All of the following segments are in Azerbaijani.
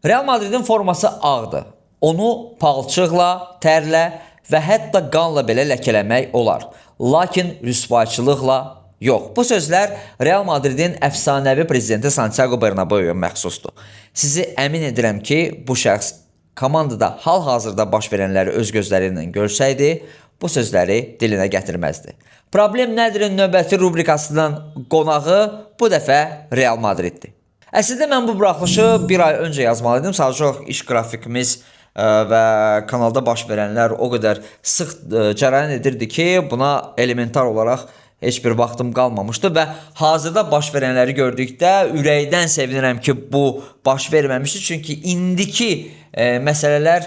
Real Madridin forması ağdır. Onu palçıqla, tərlə və hətta qanla belə ləkələmək olar. Lakin rüsvayçılıqla yox. Bu sözlər Real Madridin əfsanəvi prezidenti Santiago Bernabeu'ya məxsusdur. Sizi əmin edirəm ki, bu şəxs komandada hal-hazırda baş verənləri öz gözləri ilə görsəydi, bu sözləri dilinə gətirməzdi. Problem nədir növbəti rubrikasının qonağı bu dəfə Real Madriddir. Əslində mən bu buraxılışı bir ay öncə yazmalıydım. Sadəcə olaraq iş qrafikimiz və kanalda baş verənlər o qədər sıx cərəyan edirdi ki, buna elementar olaraq heç bir vaxtım qalmamışdı və hazırda baş verənləri gördükdə ürəkdən sevinirəm ki, bu baş verməmişdi. Çünki indiki məsələlər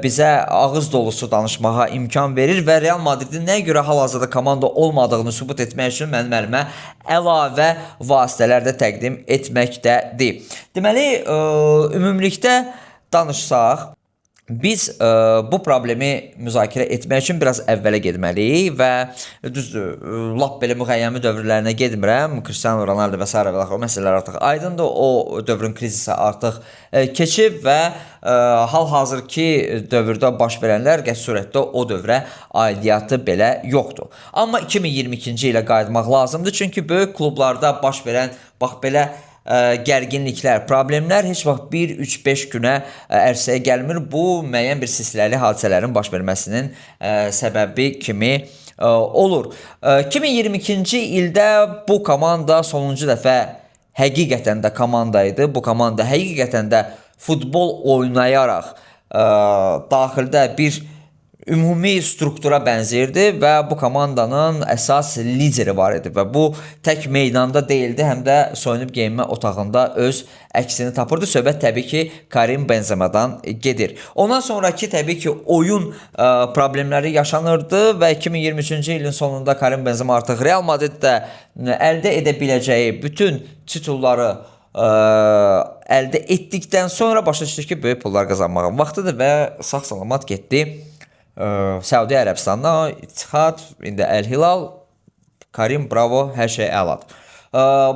bizə ağız dolusu danışmağa imkan verir və Real Madridin nəyə görə hal-hazırda komanda olmadığını sübut etmək üçün mənim əlimə əlavə vasitələr də təqdim etməkdədir. Deməli, ümumilikdə danışsaq, biz bu problemi müzakirə etmək üçün biraz əvvələ getməliyik və düzdür, lap belə müğəyyəmi dövrlərinə getmirəm. Cristiano Ronaldo və s. və o məsələlər artıq aydındır. O dövrün krizisi artıq keçib və hal-hazırki dövrdə baş verənlər qəti surətdə o dövrə aidiyyatı belə yoxdur. Amma 2022-ci ilə qayıtmaq lazımdır. Çünki böyük klublarda baş verən bax belə gərginliklər, problemlər heç vaxt 1-3-5 günə ərsəyə gəlmir. Bu müəyyən bir silsiləli hadisələrin baş verməsinin səbəbi kimi olur. 2022-ci ildə bu komanda sonuncu dəfə həqiqətən də komandaydı. Bu komanda həqiqətən də futbol oynayaraq daxildə bir ümumi struktura bənzəyirdi və bu komandanın əsas lideri var idi və bu tək meydanda deyildi, həm də soyunub geyinmə otağında öz əksini tapırdı. Söhbət təbii ki, Karim Benzema'dan gedir. Ondan sonraki təbii ki, oyun problemləri yaşanırdı və 2023-cü ilin sonunda Karim Benzema artıq Real Madriddə əldə edə biləcəyi bütün titulları əldə etdikdən sonra başa düşdü ki, böyük pullar qazanmağın vaxtıdır və sağ-salamat getdi Səudi Ərəbistanına, İttihad, indi Əl-Hilal, Karim, bravo, hər şey əladır.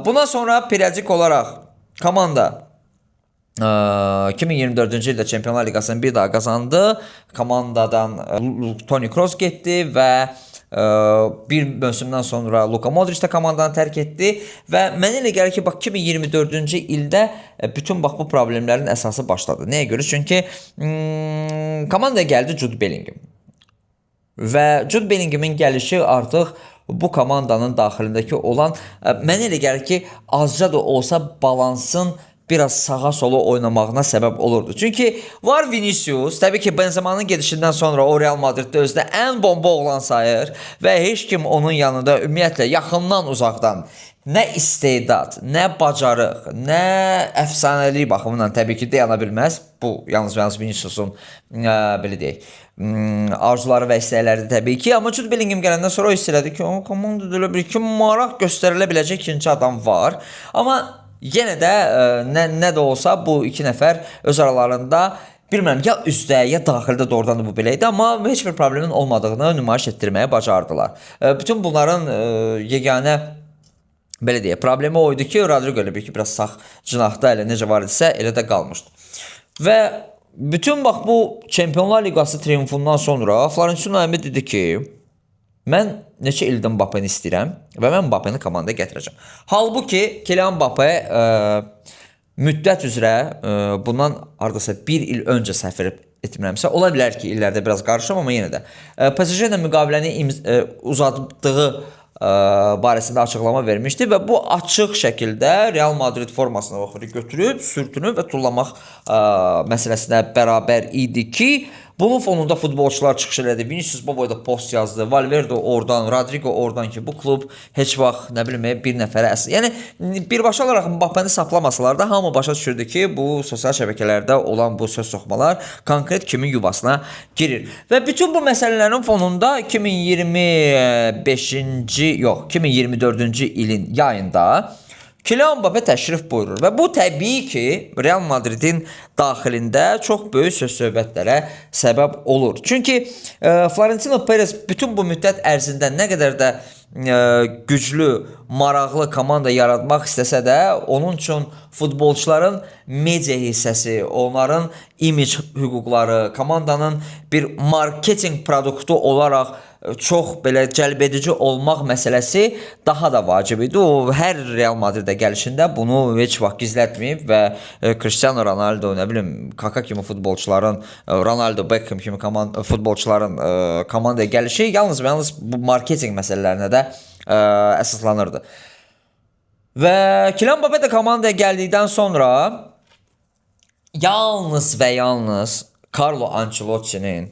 Bundan sonra periyodik olaraq komanda 2024-cü ildə Çempionlar Liqasını bir daha qazandı. Komandadan Toni Kroos getdi və bir mövsümdən sonra Luka Modric də komandanı tərk etdi və mənə elə gəlir ki, bax 2024-cü ildə bütün bax bu problemlərin əsası başladı. Nəyə görə? Çünki komandaya gəldi Jude Bellingham və Jude Bellingham'in gəlişi artıq bu komandanın daxilindəki olan mənə elə gəlir ki, azca da olsa balansın biraz sağa sola oynamağına səbəb olurdu. Çünki var Vinicius, təbii ki Benzema'nın gedişindən sonra o Real Madriddə özünə ən bomba oğlan sayır və heç kim onun yanında ümumiyyətlə yaxından uzaqdan nə istedad, nə bacarıq, nə əfsanəlik baxımından təbii ki dayana bilməz. Bu yalnız Vinicius'un belə deyək, arzuları və istəkləri təbii ki. Amma Jude Bellingham gələndən sonra o hiss elədi ki, o komandada elə bir ki maraq göstərilə biləcək ikinci adam var. Amma yenə də nə də olsa bu iki nəfər öz aralarında bilmirəm, ya üstə, ya daxildə doğrudan da bu belə idi, amma heç bir problemin olmadığını nümayiş etdirməyə bacardılar. Bütün bunların yeganə belə deyək, problemi o idi ki, Rodrigo elə bir ki, biraz sağ cinahda elə necə var idisə, elə də qalmışdı. Və bütün bax bu Çempionlar Liqası triumfundan sonra Florentino dedi ki, mən neçə ildən Mbappé'ni istəyirəm və mən Mbappé'ni komandaya gətirəcəm. Halbuki Kylian Mbappé müddət üzrə bundan hardasa bir il öncə səhv etmirəmsə, ola bilər ki, illərdə biraz qarışım, amma yenə də PSG ilə müqaviləni uzatdığı barəsində açıqlama vermişdi və bu açıq şəkildə Real Madrid formasını götürüb, sürtünüb və tullamaq məsələsinə bərabər idi ki, bunun fonunda futbolçular çıxış elədi. Vinicius bu boyda post yazdı. Valverde oradan, Rodrigo oradan ki, bu klub heç vaxt nə bilim bir nəfərə əsas. Yəni birbaşa olaraq Mbappé'ni saplamasalar da hamı başa düşürdü ki, bu sosial şəbəkələrdə olan bu söz soxmalar konkret kimin yuvasına girir. Və bütün bu məsələlərin fonunda 2024-cü ilin yayında Kylian Mbappé təşrif buyurur və bu təbii ki Real Madridin daxilində çox böyük söz-söhbətlərə səbəb olur. Çünki Florentino Perez bütün bu müddət ərzində nə qədər də güclü, maraqlı komanda yaratmaq istəsə də, onun üçün futbolçuların media hissəsi, onların image hüquqları, komandanın bir marketinq produktu olaraq çox belə cəlbedici olmaq məsələsi daha da vacib idi. O hər Real Madridə gəlişində bunu heç vaxt gizlətməyib və Cristiano Ronaldo, nə bilim, Kaka kimi futbolçuların, Ronaldo, Beckham kimi futbolçuların komandaya gəlişi yalnız və yalnız bu marketinq məsələlərinə də əsaslanırdı. Və Kylian Mbappé də komandaya gəldikdən sonra yalnız və yalnız Carlo Ancelotti'nin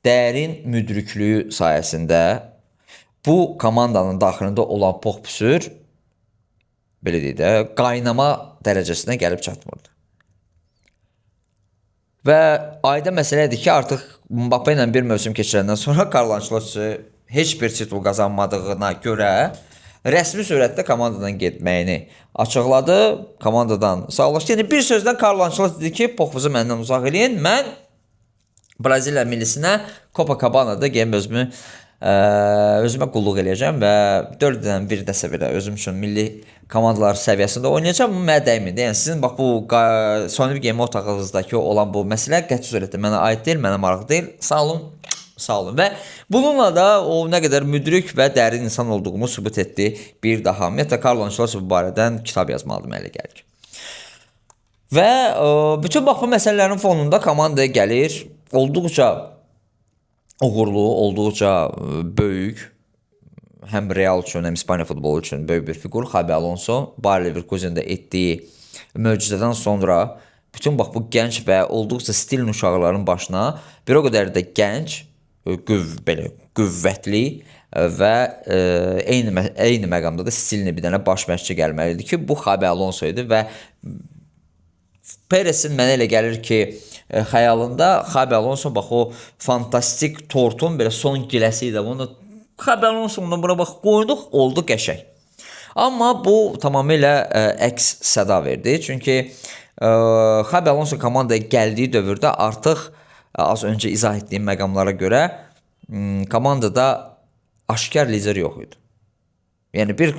dərin müdriklüyü sayəsində bu komandanın daxilində olan poxpüsür belə deyək də qaynama dərəcəsinə gəlib çatmırdı. Və ayda məsələdir ki, artıq Mbappé ilə bir mövsüm keçirəndən sonra Carlo Ancelotti heç bir titul qazanmadığına görə rəsmi surətdə komandadan getməyini açıqladı. Komandadan sağlaşdı. Yəni bir sözlə Carlo Ancelotti dedi ki, poxpuzu məndən uzaq eləyin. Mən Braziliya millisinə Copacabana-da gəlib özümə qulluq eləyəcəm və 4-dən 1 dəsə belə özüm üçün milli komandalar səviyyəsində oynayacağım. Bu mənə dəymir. Yəni sizin bax bu Sony Game otağınızdakı olan bu məsələ qəti surətdə mənə aid deyil, mənə maraqlı deyil. Sağ olun. Sağ olun. Və bununla da o nə qədər müdrik və dərin insan olduğumu sübut etdi bir daha. Ümumiyyətlə Carlo Ancelotti bu barədən kitab yazmalıdır mənə elə gəlir. Və bütün bax bu məsələlərin fonunda komandaya gəlir. Olduqca uğurlu, olduqca böyük, həm Real üçün, həm İspaniya futbolu üçün böyük bir fiqur Xabi Alonso. Bayer Leverkusen-də etdiyi möcüzədən sonra bütün bax bu gənc və olduqca stilin uşaqların başına bir o qədər də gənc, belə qüvvətli və eyni məqamda da stilini bir dənə baş məşqçi gəlməlidir ki, bu Xabi Alonso idi və Perez'in mənə elə gəlir ki, xəyalında Xabi Alonso bax o fantastik tortun belə son giləsi idi. Bunu Xabi Alonso'dan bura bax qoyduq, oldu qəşəng. Amma bu tamamilə əks səda verdi. Çünki Xabi Alonso komandaya gəldiyi dövrdə artıq az öncə izah etdiyim məqamlara görə komandada aşkar lider yox idi. Yəni bir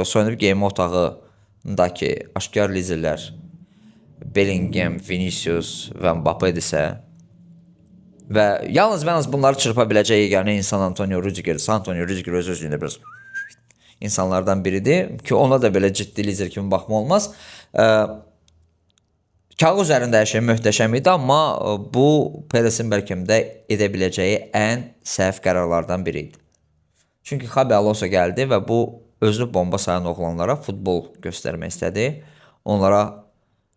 Sony Game otağındakı aşkar liderlər Bellingham, Vinicius və Mbappé-dirsə və yalnız bunları çırpa biləcək yeganə insan Antonio Rudiger'dir. Antonio Rudiger öz-özlüyündə biraz insanlardan biridir ki, ona da belə ciddi lider kimi baxma olmaz. Kağız üzərində hər şey möhtəşəm idi, amma bu Perez'in bəlkə də edə biləcəyi ən səhv qərarlardan biri idi. Çünki Xabi Alonso gəldi və bu özünü bomba sayan oğlanlara futbol göstərmək istədi. Onlara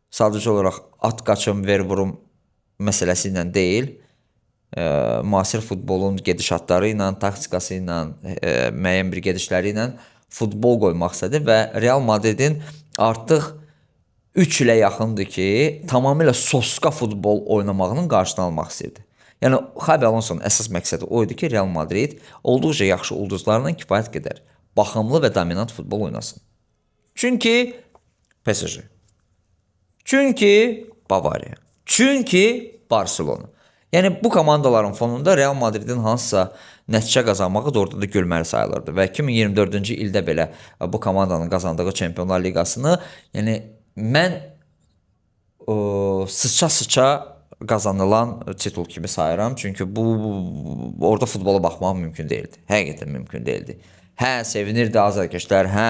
sadəcə olaraq at qaçım, ver vurum məsələsi ilə deyil, müasir futbolun gedişatları ilə, taktikası ilə, müəyyən bir gedişləri ilə futbol qoymaq istədi və Real Madridin artıq 3 ilə yaxındır ki, tamamilə soska futbol oynamağının qarşısını almaq istəyirdi. Yəni, Xabi Alonso'nun əsas məqsədi o idi ki, Real Madrid olduqca yaxşı ulduzlarla kifayət qədər baxımlı və dominant futbol oynasın. Çünki PSG. Çünki Bavariya. Çünki Barcelona. Yəni bu komandaların fonunda Real Madridin hansısa nəticə qazanmağı da orada da gülməli sayılırdı. Və 2024-cü ildə belə bu komandanın qazandığı Çempionlar Liqasını, yəni mən sıça qazanılan titul kimi sayıram. Çünki orada futbola baxmaq mümkün deyildi. Həqiqətən mümkün deyildi. Hə, sevinirdi azarkeşlər, hə,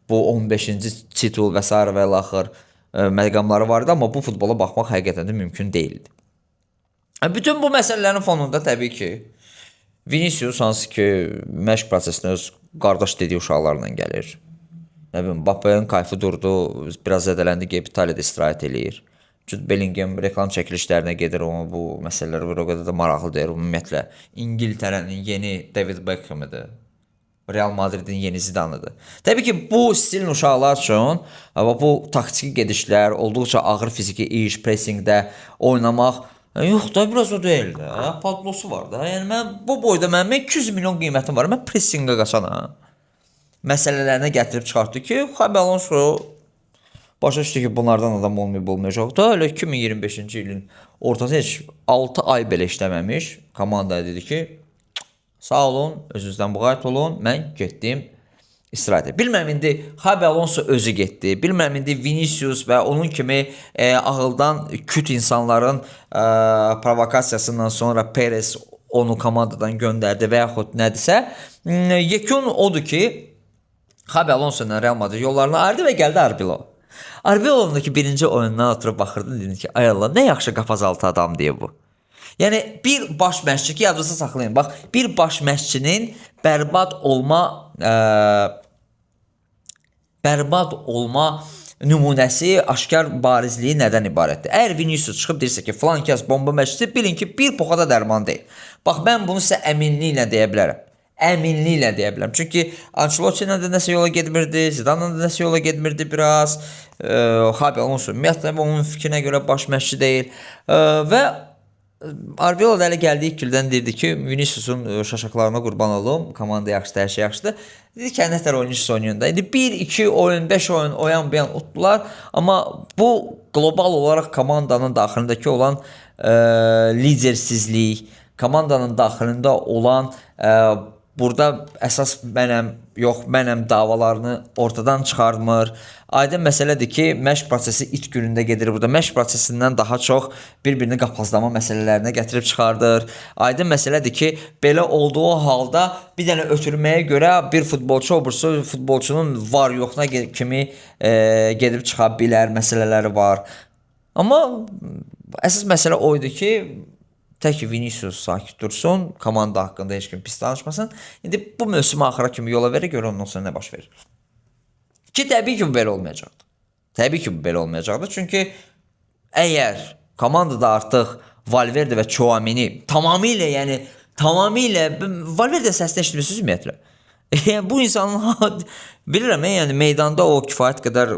bu 15-ci titul və s. və axır məqamları vardı, amma bu futbola baxmaq həqiqətən də mümkün deyildi. Bütün bu məsələlərin fonunda təbii ki, Vinicius hansı ki, məşq prosesinə öz qardaş dediyi uşaqlarla gəlir. Nə bilim, Mbappé'nin kayfı durdu, biraz zədələndi, gəlib İtaliyada istirahət eləyir. Jude Bellingham reklam çəkilişlərinə gedir, bu məsələlər o qədər də maraqlı deyir. Ümumiyyətlə, İngiltərənin yeni David Beckham'ıdır. Real Madridin yeni Zidane'ıdır. Təbii ki, bu stilin uşaqlar üçün bu taktiki gedişlər, olduqca ağır fiziki iş, pressingdə oynamaq yox da biraz o deyil də. Padlosu var da. Yəni mən bu boyda mənim 200 milyon qiymətim var. Mən pressingə qaçanam. Məsələlərinə gətirib çıxartdı ki, Xabi Alonso başa düşdü ki, bunlardan adam olmayacaq da. Elə 2025-ci ilin ortası heç 6 ay belə işləməmiş komandaya dedi ki, Sağ olun, özünüzdən müğayət olun, mən getdim istirahətə. Bilməm indi Xabi Alonso özü getdi. Bilməm indi Vinicius və onun kimi ağıldan küt insanların provokasiyasından sonra Perez onu komandadan göndərdi və yaxud nədirsə. Yekun odur ki, Xabi Alonso ilə Real Madrid yollarına ayırdı və gəldi Arbelo. Arbelo'dakı birinci oyundan oturub baxırdım, dedim ki, ay Allah, nə yaxşı qapazaltı adam deyə bu. Yəni bir baş məşqçi ki, yadınızda saxlayın. Bax, bir baş məşqçinin bərbad olma nümunəsi, aşkar barizliyi nədən ibarətdir? Əgər Vinicius çıxıb deyirsə ki, filan kəs bomba məşqçisi, bilin ki, bir poxada dərman deyil. Bax, mən bunu sizə əminliklə deyə bilərəm. Əminliklə deyə bilərəm. Çünki Ancelotti ilə də nəsə yola getmirdi, Zidane ilə də nəsə yola getmirdi biraz. Xabi Alonso ümumiyyətlə onun fikrinə görə baş məşqçi deyil. Və Arbelo da elə gəldiyi ilk ildən deyirdi ki, Vinicius'un şaşaqlarına qurban olum, komanda yaxşıdır, hər şey yaxşıdır. Dedi ki, nətər oyuncusu oynuyor da. İndi 1-2 oyun, 5 oyun oyan bir yan utdular. Amma bu qlobal olaraq komandanın daxilindəki olan lidersizlik, komandanın daxilində olan burada əsas mənəm davalarını ortadan çıxarmır. Aydın məsələdir ki, məşq prosesi it günündə gedir. Burada məşq prosesindən daha çox bir-birini qapazlama məsələlərinə gətirib çıxardır. Aydın məsələdir ki, belə olduğu halda bir dənə ötürməyə görə bir futbolçu obursa, futbolçunun var yoxuna kimi gedib çıxa bilər məsələləri var. Amma əsas məsələ oydu ki, tək Vinicius sakit dursun, komanda haqqında heç kim pis danışmasın. İndi bu mövsümü axıra kimi yola verir, görə ondan sonra nə baş verir. Ki, təbii ki, bu belə olmayacaqdır. Təbii ki, bu belə olmayacaqdır. Çünki əgər komandada artıq Valverde və Chouameni tamamilə Valverde səsini eşitmirsiniz ümumiyyətlə. Yəni, bu insanın bilirəm, yəni meydanda o kifayət qədər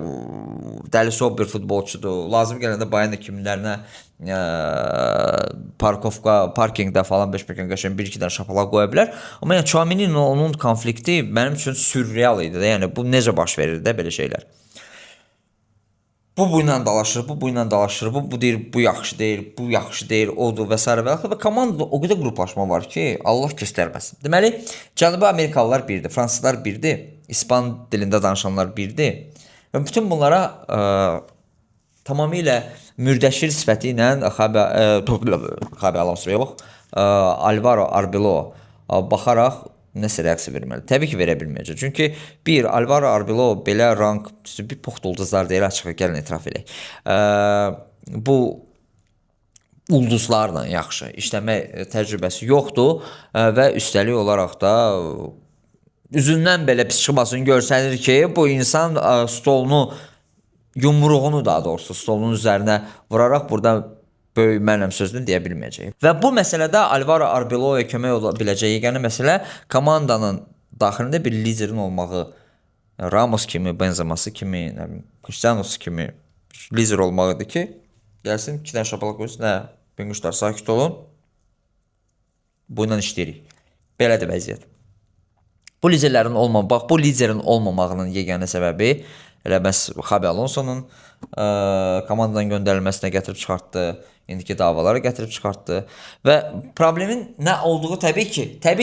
dəlisov bir futbolçudur. Lazım gələndə bayan kimlərinə parkingdə falan 5 məkan qəşən 1-2 dənə şapalaq qoya bilər. Amma yəni Chouameni ilə onun konflikti mənim üçün sürreal idi də. Yəni bu necə baş verir də belə şeylər. Bu ilə dalaşır, bu ilə dalaşır, bu deyir, bu yaxşı deyil, bu yaxşı deyil, odur və s. və komandada o qədər qruplaşma var ki, Allah göstərməsin. Deməli, Cənubi Amerikalılar birdir, fransızlar birdir, İspan dilində danışanlar birdir. Və bütün bunlara tamamilə mürdəşir sifəti ilə Xabi Alonso'ya bax, Alvaro Arbelo baxaraq nəsə reaksiya verməli. Təbii ki, verə bilməyəcək. Çünki bir, Alvaro Arbelo belə rank, bir poxt ulduzlar deyil, açığı gəlin etiraf edək. Bu ulduzlarla yaxşı işləmək təcrübəsi yoxdur və üstəlik olaraq da üzündən belə pis çıxmasını görsənir ki, bu insan stolunu, yumruğunu daha doğrusu stolunun üzərinə vuraraq burada böyük mənəm sözünü deyə bilməyəcək. Və bu məsələdə Alvaro Arbelo'ya kömək ola biləcək yeganə məsələ komandanın daxilində bir liderin olmağı, Ramos kimi, Benzeması kimi, Cristiano'su kimi lider olmağıdır ki, gəlsin 2 dənə şapalaq qoysun, benquşlar sakit olun, bu ilə işləyirik. Belədir vəziyyət. Bu liderin olmamağının yeganə səbəbi elə məhz Xabi Alonso'nun komandadan göndərilməsinə gətirib çıxartdı, indiki davaları gətirib çıxartdı və problemin nə olduğu təbii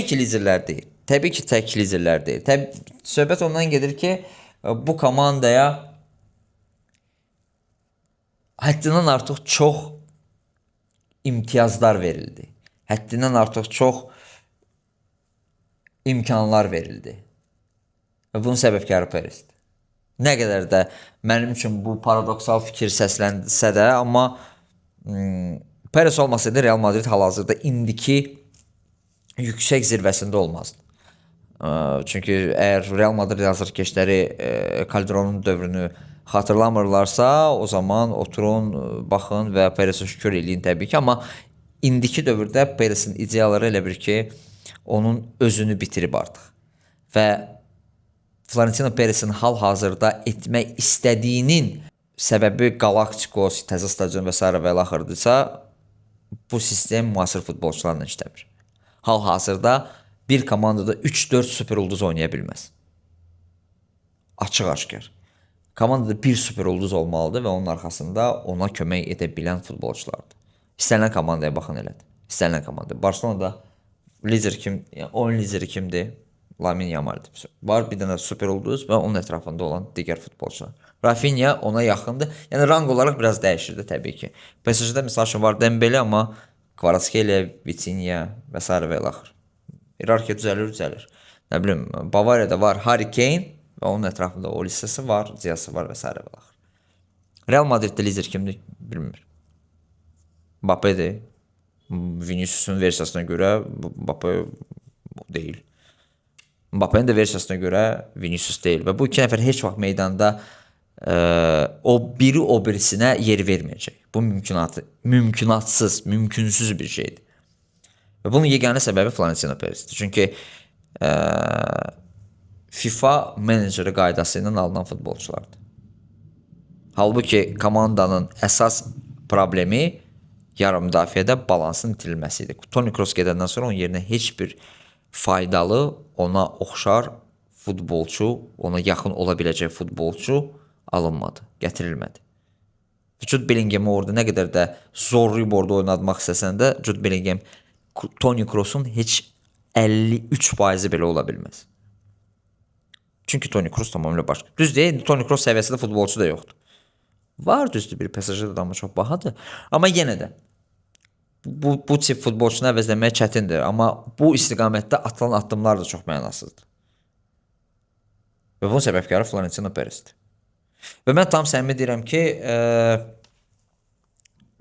ki liderlər deyil. Təbii ki tək liderlər deyil. Söhbət ondan gedir ki, bu komandaya həddindən artıq çox imtiyazlar verildi. Həddindən artıq çox imkanlar verildi. Və bunun səbəbkarı Perezdir. Nə qədər də mənim üçün bu paradoksal fikir səslənsə də, amma Perez olmasaydı Real Madrid hal-hazırda indiki yüksək zirvəsində olmazdı. Çünki əgər Real Madrid hazırkeşləri Calderon'un dövrünü xatırlamırlarsa, o zaman oturun, baxın və Perez'ə şükür eləyin təbii ki. Amma indiki dövrdə Perez'in ideyaları elə bir ki, onun özünü bitirib artıq. Və Florentino Perez'in hal-hazırda etmək istədiyinin səbəbi Galaktikos, təzə stadion və s. və axırdısa, bu sistem müasir futbolçularla işləmir. Hal-hazırda bir komandada 3-4 süper ulduz oynaya bilməz. Açıq-aşkar. Komandada bir süper ulduz olmalıdır və onun arxasında ona kömək edə bilən futbolçulardır. İstənilən komandaya baxın elədir. İstənilən komandaya. Barcelona'da lider kim, yəni oyun lideri kimdir? Lamine Yamal'dir. Var bir dənə super ulduz və onun ətrafında olan digər futbolçular. Rafinha ona yaxındır. Yəni rang olaraq biraz dəyişir də təbii ki. PSG-də məsəl üçün var Dembele, amma Kvaratskhelia, Vitinha və s. və ilaxır. Hierarxiya düzəlir. Nə bilim, Bavariyada var Harry Kane və onun ətrafında Olisası var, Diası var və s. və ilaxır. Real Madriddə lider kimdir? Bilmir. Mbappe'dir. Vinicius'un versiyasına görə Mbappe deyil. Mbappe'nin də versiyasına görə Vinicius deyil və bu iki nəfər heç vaxt meydanda o biri o birisinə yer verməyəcək. Bu mümkünatsız, mümkünsüz bir şeydir. Və bunun yeganə səbəbi Florentino Perez'dir. Çünki FIFA meneceri qaydası ilə alınan futbolçulardır. Halbuki komandanın əsas problemi yarım müdafiədə balansın itirilməsi idi. Toni Kroos gedəndən sonra onun yerinə heç bir faydalı, ona oxşar futbolçu, ona yaxın ola biləcək futbolçu alınmadı, gətirilmədi. Jude Bellingham'i orada nə qədər də zorlayıb orada oynatmaq istəsən də, Jude Bellingham Toni Kroos'un heç 53% belə ola bilməz. Çünki Toni Kroos tamamilə başqa. Düz deyil, Toni Kroos səviyyəsində futbolçu da yoxdur. Var düzdür, bir PSG-də amma çox bahadır. Amma yenə də bu tip futbolçunu əvəzləmək çətindir. Amma bu istiqamətdə atılan addımlar da çox mənasızdır. Və bunun səbəbkarı Florentino Perez'dir. Və mən tam səmimi deyirəm ki,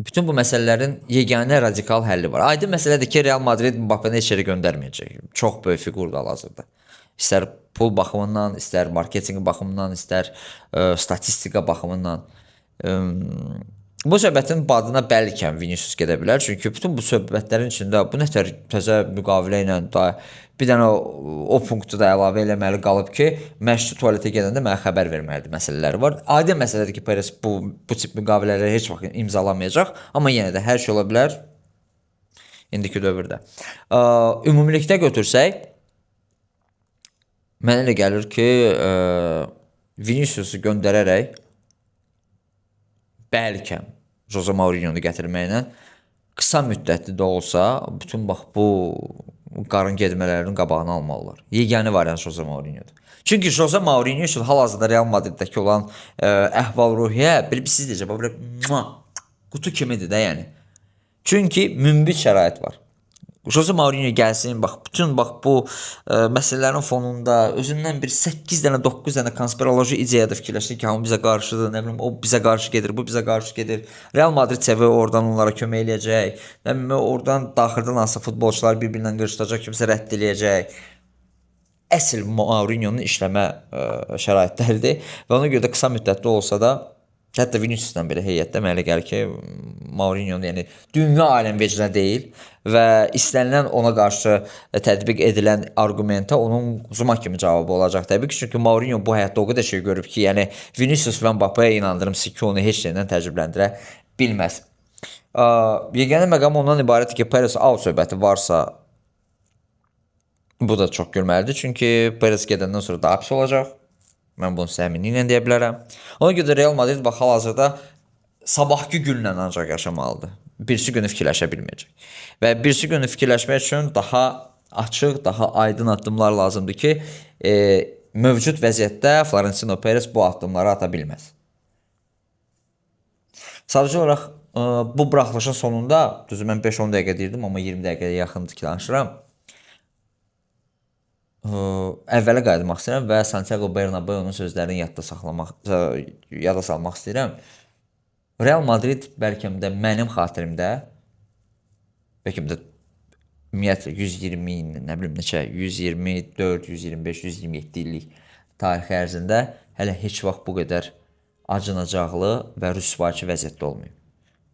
bütün bu məsələlərin yeganə radikal həlli var. Aydın məsələdir ki, Real Madrid Mbappe'ni heç yerə göndərməyəcək. Çox böyük fiqurdur hal-hazırda. İstər pul baxımından, istər marketinq baxımından, istər statistika baxımından. Bu söhbətin badına bəlkə Vinicius gedə bilər. Çünki bütün bu söhbətlərin içində bu nətər təzə müqavilə ilə bir dənə o punktu da əlavə eləməli qalıb ki, məşqçi tualetə gedəndə mənə xəbər verməlidir məsələləri var. Aydın məsələdir ki, Perez bu tip müqavilələri heç vaxt imzalamayacaq. Amma yenə də hər şey ola bilər indiki dövrdə. Ümumilikdə götürsək, mənə elə gəlir ki, Vinicius'u göndərərək bəlkə Jose Mourinho'nu gətirməklə qısa müddətli də olsa bütün bax bu qarın getmələrinin qabağını almalılar. Yeganə variant Jose Mourinho'dur. Çünki Jose Mourinho üçün hal-hazırda Real Madriddəki olan əhval-ruhiyyə bilirsiniz necə, belə qutu kimidir də yəni. Çünki münbit şərait var. Jose Mourinho gəlsin, bax bütün bax bu məsələlərin fonunda özündən bir 8 dənə, 9 dənə konspiroloji ideyada fikirləşdi ki, hamı bizə qarşıdır, nə bilim o bizə qarşı gedir, bu bizə qarşı gedir. Real Madrid sevi oradan onlara kömək eləyəcək. Nə bilim oradan daxildən hansısa futbolçular bir-birindən qırışdıracaq, kimsə rədd eləyəcək. Əsl Mourinho'nun işləmə şəraitləridir və ona görə də qısa müddətli olsa da hətta Vinicius'dan belə heyətdə mənə elə gəlir ki, Mourinho'nun yəni dünya aləm vecinə deyil və istənilən ona qarşı tətbiq edilən argumentə onun zuma kimi cavabı olacaq təbii ki, çünki Mourinho bu həyatda o qədər şey görüb ki, yəni Vinicius və Mbappe'yə inandırım ki, onu heç nədən təcrübələndirə bilməz. Yeganə məqam ondan ibarətdir ki, Perez out söhbəti varsa bu da çox gülməlidir, çünki Perez gedəndən sonra daha pis olacaq. Mən bunu səminliklə deyə bilərəm. Ona görə Real Madrid bax hal-hazırda sabahki günlə ancaq yaşamalıdır. Birisi günü fikirləşə bilməyəcək. Və birisi günü fikirləşmək üçün daha açıq, daha aydın addımlar lazımdır ki, mövcud vəziyyətdə Florentino Perez bu addımları ata bilməz. Sadəcə olaraq bu buraxılışın sonunda, düzü mən 5-10 dəqiqə deyirdim, amma 20 dəqiqəyə yaxındır ki, danışıram. Əvvələ qayıtmaq istəyirəm və Santiago Bernabéu'nun sözlərini yada salmaq istəyirəm. Real Madrid bəlkə də mənim xatirimdə bəlkə də ümumiyyətlə 120, nə bilim neçə, 124, 125, 127 illik tarixi ərzində hələ heç vaxt bu qədər acınacaqlı və rüsvayçı vəziyyətdə olmayıb.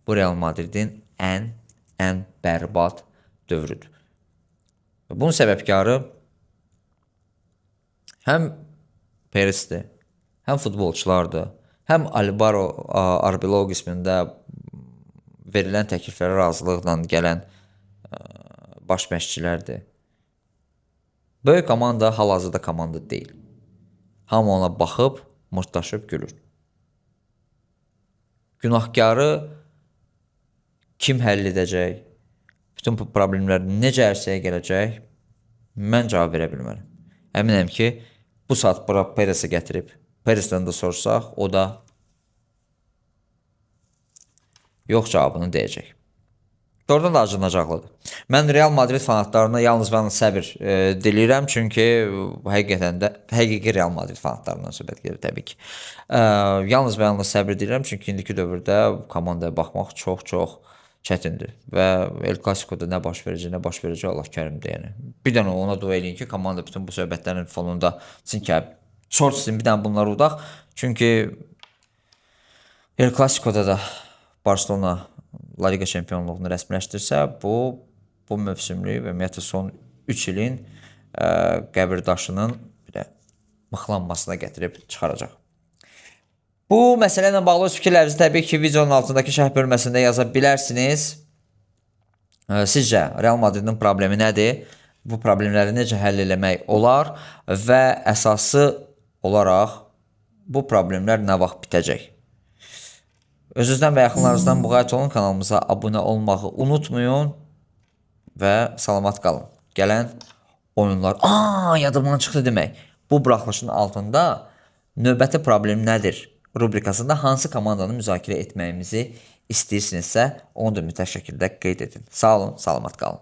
Bu Real Madridin ən bərbad dövrüdür. Bunun səbəbkarı həm Perez'dir, həm futbolçulardır, həm Alvaro Arbeloa qismində verilən təkliflərə razılıqla gələn baş məşqçilərdir. Böyük komanda hal-hazırda komanda deyil. Hamı ona baxıb, mırtdaşıb gülür. Günahkarı kim həll edəcək? bütün bu problemlər necə ərsəyə gələcək, mən cavab verə bilmərəm. Əminəm ki, bu saat bura Peresi gətirib, Peresdən də sorsaq, o da yox cavabını deyəcək. Doğrudan da acınacaqlıdır. Mən Real Madrid fanatlarına yalnız və yalnız səbir diləyirəm, çünki həqiqətən də həqiqi Real Madrid fanatlarından söhbət gedir təbii ki. Yalnız və yalnız səbir diləyirəm, çünki indiki dövrdə komandaya baxmaq çox-çox çətindir və El Clasico'da nə baş verəcək Allah kərimdir yəni. Bir dənə ona dua eləyin ki, komanda bütün bu söhbətlərin fonunda sortsin, bir dənə bunları udaq. Çünki El Clasico'da da Barcelona La Liga çempionluğunu rəsmiləşdirsə, bu mövsümlük və ümumiyyətlə son 3 ilin qəbirdaşının mıxlanmasına gətirib çıxaracaq. Bu məsələ ilə bağlı öz fikirlərinizi təbii ki, videonun altındakı şərh bölməsində yaza bilərsiniz. Sizcə Real Madridin problemi nədir? Bu problemləri necə həll eləmək olar və əsası olaraq bu problemlər nə vaxt bitəcək? Özünüzdən və yaxınlarınızdan müğayət olun, kanalımıza abunə olmağı unutmayın və salamat qalın. Gələn oyunlar, yadımdan çıxdı demək. Bu buraxılışın altında növbəti problem nədir rubrikasında hansı komandanı müzakirə etməyimizi istəyirsinizsə, onu da mütləq şəkildə qeyd edin. Sağ olun, salamat qalın.